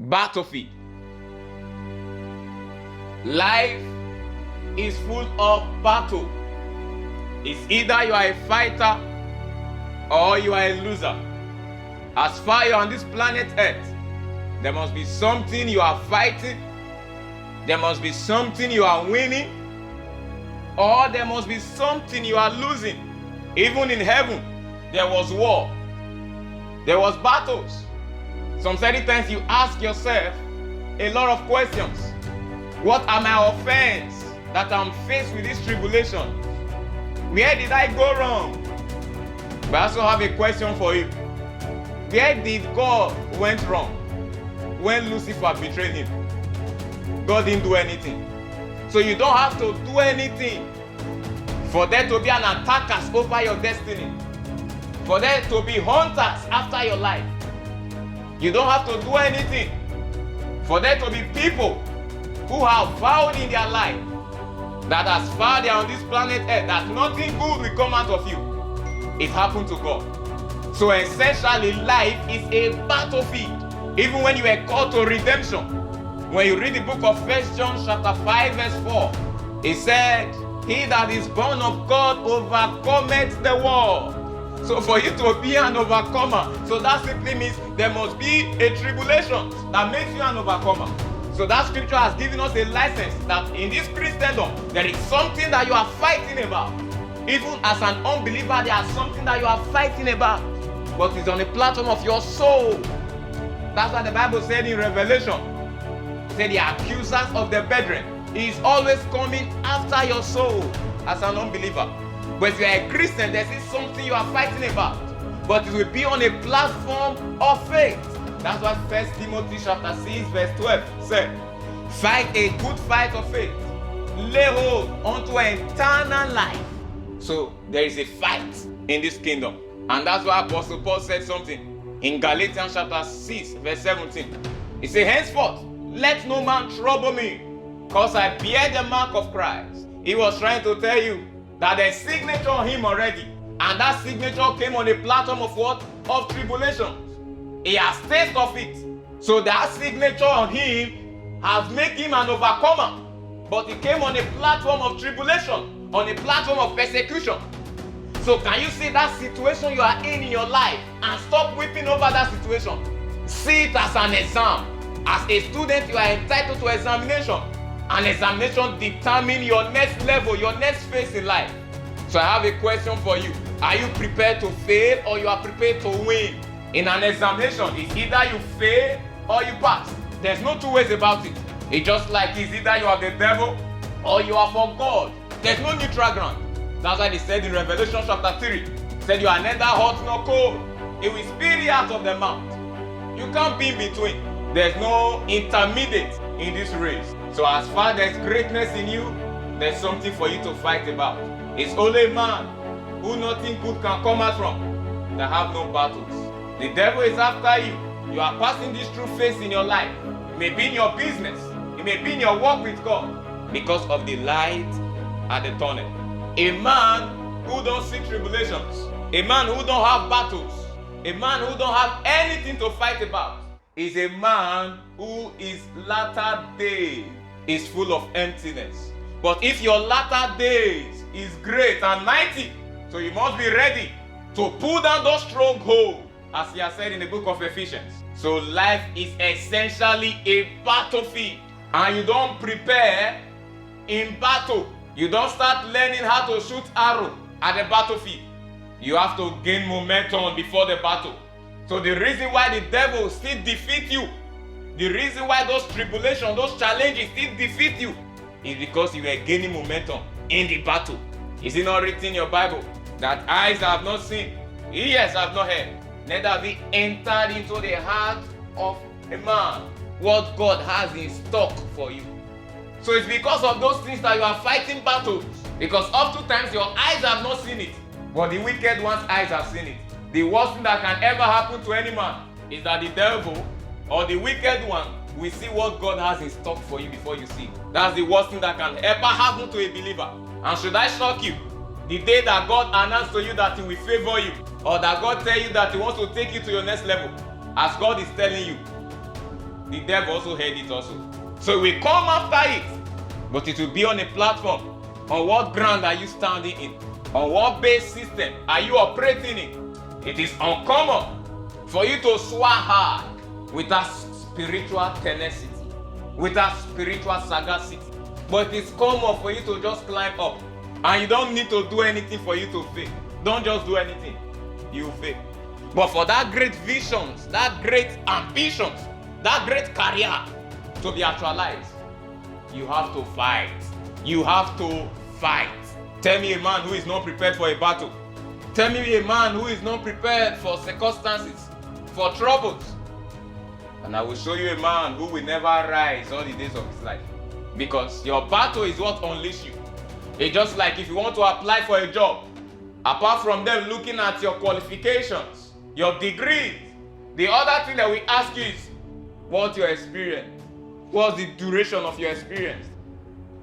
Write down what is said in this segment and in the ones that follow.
battlefield. Life is full of battle. It's either you are a fighter or you are a loser. As far as you're on this planet Earth, there must be something you are fighting, there must be something you are winning, or there must be something you are losing. Even in heaven, there was war, there was battles. Some certain times you ask yourself a lot of questions. What are my offense that I'm faced with this tribulation? Where did I go wrong? But I also have a question for you. Where did God went wrong when Lucifer betrayed him? God didn't do anything. So you don't have to do anything for there to be an attackers over your destiny, for there to be hunters after your life. You don't have to do anything for there to be people who have vowed in their life that as far they are on this planet Earth, that nothing good will come out of you. It happened to God. So essentially, life is a battlefield. Even when you are called to redemption, when you read the book of 1 John chapter 5 verse 4, it said, he that is born of God overcometh the world. So for you to be an overcomer, so that simply means there must be a tribulation that makes you an overcomer. So that scripture has given us a license that in this Christendom, there is something that you are fighting about. Even as an unbeliever, there is something that you are fighting about, but it's on the platform of your soul. That's what the Bible said in Revelation. It said the accusers of the brethren is always coming after your soul as an unbeliever. But if you are a Christian, there is something you are fighting about, but it will be on a platform of faith. That's what 1 Timothy chapter 6 verse 12 said. Fight a good fight of faith. Lay hold unto eternal life. So there is a fight in this kingdom. And that's why Apostle Paul said something in Galatians chapter 6 verse 17. He said, henceforth, let no man trouble me, because I bear the mark of Christ. He was trying to tell you that there's signature on him already. And that signature came on a platform of what? Of tribulation. He has taste of it. So that signature on him has made him an overcomer. But he came on a platform of tribulation, on a platform of persecution. So can you see that situation you are in your life and stop weeping over that situation? See it as an exam. As a student, you are entitled to examination. An examination determines your next level, your next phase in life. So I have a question for you. Are you prepared to fail or you are prepared to win? In an examination, it's either you fail or you pass. There's no two ways about it. It's just like it's either you are the devil or you are for God. There's no neutral ground. That's why they said in Revelation chapter 3, said you are neither hot nor cold. It will spit you out of the mouth. You can't be in between. There's no intermediate in this race. So as far as there's greatness in you, there's something for you to fight about. It's only a man who nothing good can come out from that have no battles. The devil is after you. You are passing this through phase in your life. It may be in your business. It may be in your walk with God because of the light at the tunnel. A man who don't see tribulations, a man who don't have battles, a man who don't have anything to fight about is a man who is latter days is full of emptiness. But if your latter days is great and mighty, so you must be ready to pull down those strongholds, as he has said in the book of Ephesians. So life is essentially a battlefield, and you don't prepare in battle. You don't start learning how to shoot arrow at the battlefield. You have to gain momentum before the battle. So the reason why the devil still defeat you, the reason why those tribulations, those challenges still defeat you, is because you are gaining momentum in the battle. Is it not written in your Bible that eyes have not seen, ears have not heard, neither have we entered into the heart of a man what God has in stock for you? So it's because of those things that you are fighting battles. Because oftentimes your eyes have not seen it, but the wicked one's eyes have seen it. The worst thing that can ever happen to any man is that the devil or the wicked one will see what God has in stock for you before you see it. That's the worst thing that can ever happen to a believer. And should I shock you? The day that God announced to you that He will favor you, or that God tell you that He wants to take you to your next level, as God is telling you, the devil also heard it also. So we come after it, but it will be on a platform. On what ground are you standing in? On what base system are you operating in? It is uncommon for you to soar hard with a spiritual tenacity, with a spiritual sagacity. But it's common for you to just climb up. And you don't need to do anything for you to fail. Don't just do anything. You fail. But for that great visions, that great ambitions, that great career to be actualized, you have to fight. You have to fight. Tell me a man who is not prepared for a battle. Tell me a man who is not prepared for circumstances, for troubles. And I will show you a man who will never rise all the days of his life. Because your battle is what unleashes you. It's just like if you want to apply for a job, apart from them looking at your qualifications, your degrees, the other thing that we ask you is, what's your experience? What's the duration of your experience?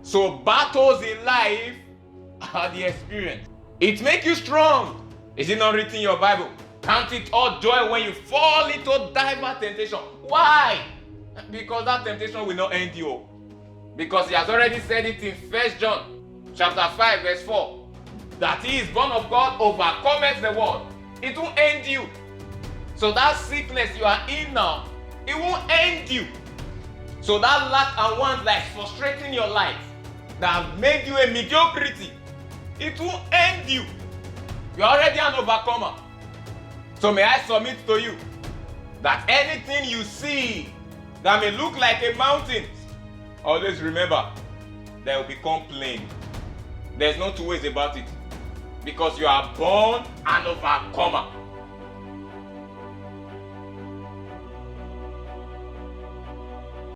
So battles in life are the experience. It makes you strong. Is it not written in your Bible? Count it all joy when you fall into diverse temptation. Why? Because that temptation will not end you. Because he has already said it in 1 John chapter 5 verse 4. That he is born of God, overcometh the world. It won't end you. So that sickness you are in now, it won't end you. So that lack and want that is frustrating your life, that have made you a mediocrity, it won't end you. You're already an overcomer. So may I submit to you that anything you see that may look like a mountain, always remember, they will become plain. There's no two ways about it. Because you are born an overcomer.